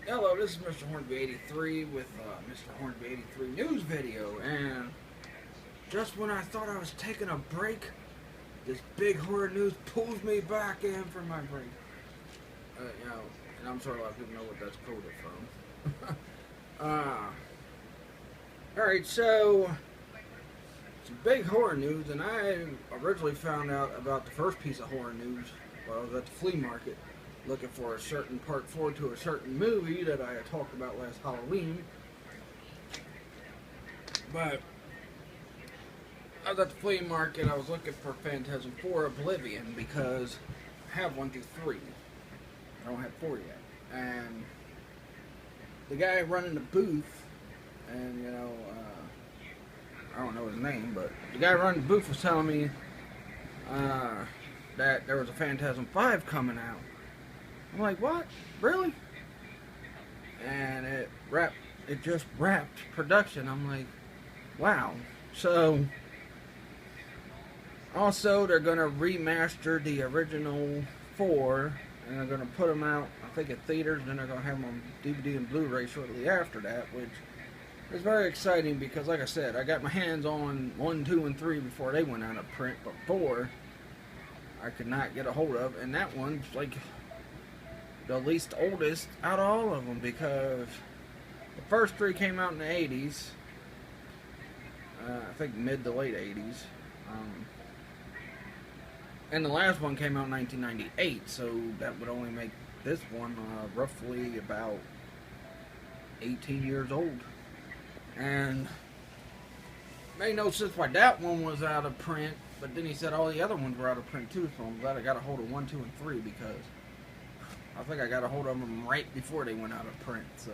Hello, this is Mr. Hornby83 with Mr. Hornby83 news video, and just when I thought I was taking a break, this big horror news pulls me back in from my break. And I'm sure a lot of people know what that's quoted from. Alright, so some big horror news, and I originally found out about the first piece of horror news while I was at the flea market looking for a certain part 4 to a certain movie that I had talked about last Halloween. But I was at the flea market, I was looking for Phantasm 4 Oblivion because I have 1 through 3. I don't have 4 yet. And the guy running the booth, and I don't know his name, but the guy running the booth was telling me that there was a Phantasm 5 coming out. I'm like, what? Really? And it just wrapped production. I'm like, wow. So also they're gonna remaster the original 4, and they're gonna put them out, I think, at theaters. Then they're gonna have them on DVD and Blu-ray shortly after that, which is very exciting because, like I said, I got my hands on 1, 2, and 3 before they went out of print, but 4 I could not get a hold of, and that one's like the least oldest out of all of them because the first 3 came out in the 80s, I think mid to late 80s, and the last one came out in 1998, so that would only make this one roughly about 18 years old. And made no sense why that one was out of print, but then he said all the other ones were out of print too, so I'm glad I got a hold of 1, 2, and 3 because I think I got a hold of them right before they went out of print. So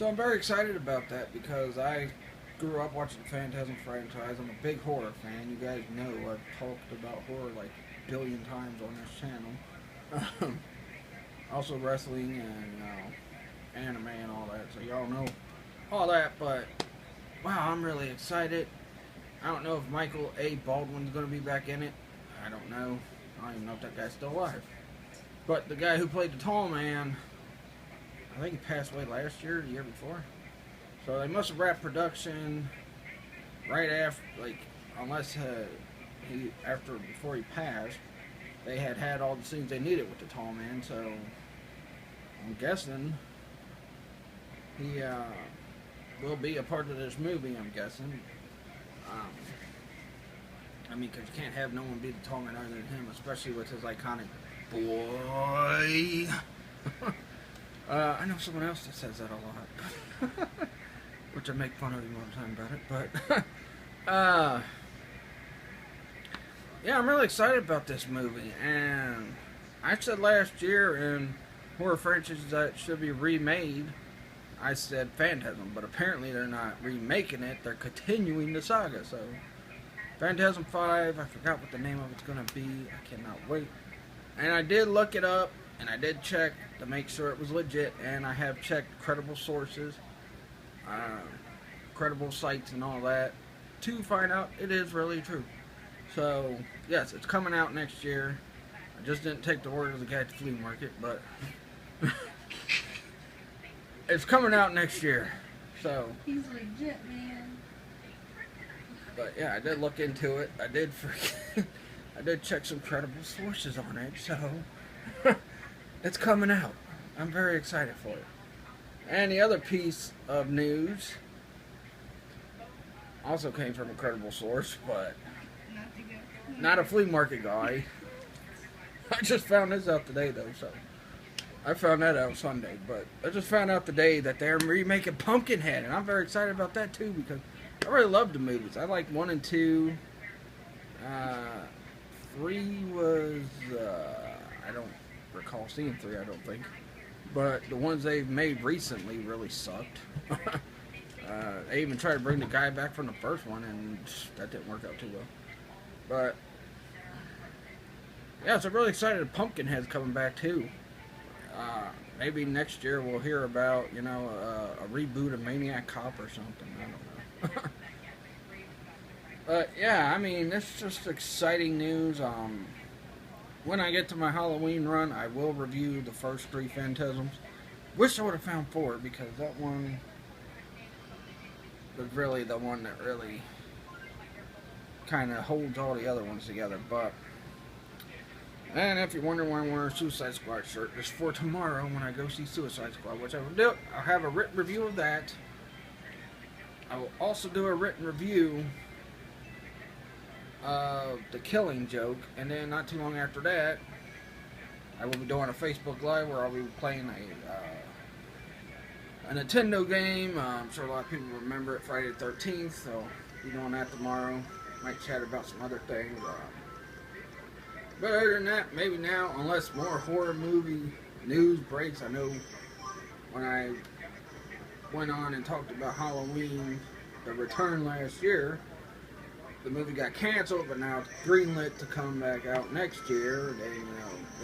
I'm very excited about that because I grew up watching the Phantasm franchise. I'm a big horror fan. You guys know I've talked about horror like a billion times on this channel. Also wrestling and anime and all that, so y'all know all that. But wow, I'm really excited. I don't know if Michael A. Baldwin's going to be back in it. I don't know. I don't even know if that guy's still alive. But the guy who played the tall man, I think he passed away last year, the year before. So they must have wrapped production right after, like, unless before he passed, they had all the scenes they needed with the tall man. So I'm guessing he will be a part of this movie, I'm guessing. I mean, because you can't have no one be the tall man other than him, especially with his iconic boy. I know someone else that says that a lot, which I make fun of him all the time about it. But yeah, I'm really excited about this movie. And I said last year in horror franchises that should be remade, I said Phantasm, but apparently they're not remaking it, they're continuing the saga. So Phantasm 5, I forgot what the name of it's going to be, I cannot wait. And I did look it up, and I did check to make sure it was legit, and I have checked credible sources, credible sites and all that, to find out it is really true. So, yes, it's coming out next year. I just didn't take the word of the guy at the flea market, but it's coming out next year. So he's legit, man. But yeah, I did look into it. I did check some credible sources on it, so it's coming out. I'm very excited for it. And the other piece of news also came from a credible source, but not a flea market guy. I just found this out today, though, so I found that out Sunday. But I just found out today that they're remaking Pumpkinhead, and I'm very excited about that too because I really love the movies. I like 1 and 2. 3 was I don't recall seeing 3. I don't think, but the ones they've made recently really sucked. They even tried to bring the guy back from the first one, and that didn't work out too well. But yeah, so I'm really excited Pumpkinhead's coming back too. Maybe next year we'll hear about, a reboot of Maniac Cop or something. I don't know. But yeah, I mean, it's just exciting news. When I get to my Halloween run, I will review the first three Phantasms. Wish I would have found four because that one was really the one that really kind of holds all the other ones together. But and if you're wondering why I'm wearing a Suicide Squad shirt, it's for tomorrow when I go see Suicide Squad, which I will do. I'll have a written review of that. I will also do a written review of The Killing Joke, and then not too long after that, I will be doing a Facebook Live where I'll be playing a Nintendo game. I'm sure a lot of people remember it, Friday the 13th, so I'll be doing that tomorrow. Might chat about some other things. But other than that, maybe now, unless more horror movie news breaks. I know when I went on and talked about Halloween, The Return last year, the movie got canceled, but now it's greenlit to come back out next year. They,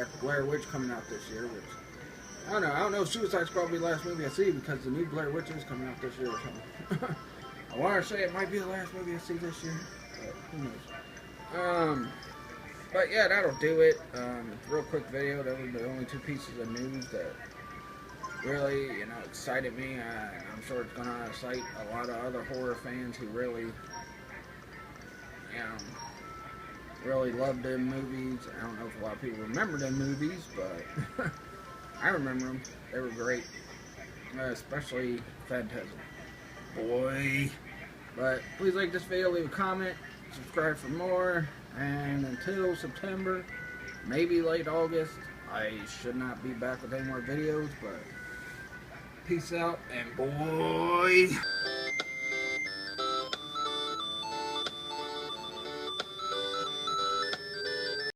got the Blair Witch coming out this year, which I don't know. I don't know if Suicide Squad will be the last movie I see because the new Blair Witch is coming out this year or something. I want to say it might be the last movie I see this year, but who knows. But yeah, that'll do it. Real quick video. That was the only two pieces of news that really, excited me. I'm sure it's gonna excite a lot of other horror fans who really, really love them movies. I don't know if a lot of people remember them movies, but I remember them. They were great, especially Phantasm. Boy. But please like this video, leave a comment, subscribe for more, and until September, maybe late August, I should not be back with any more videos, but peace out, and boy.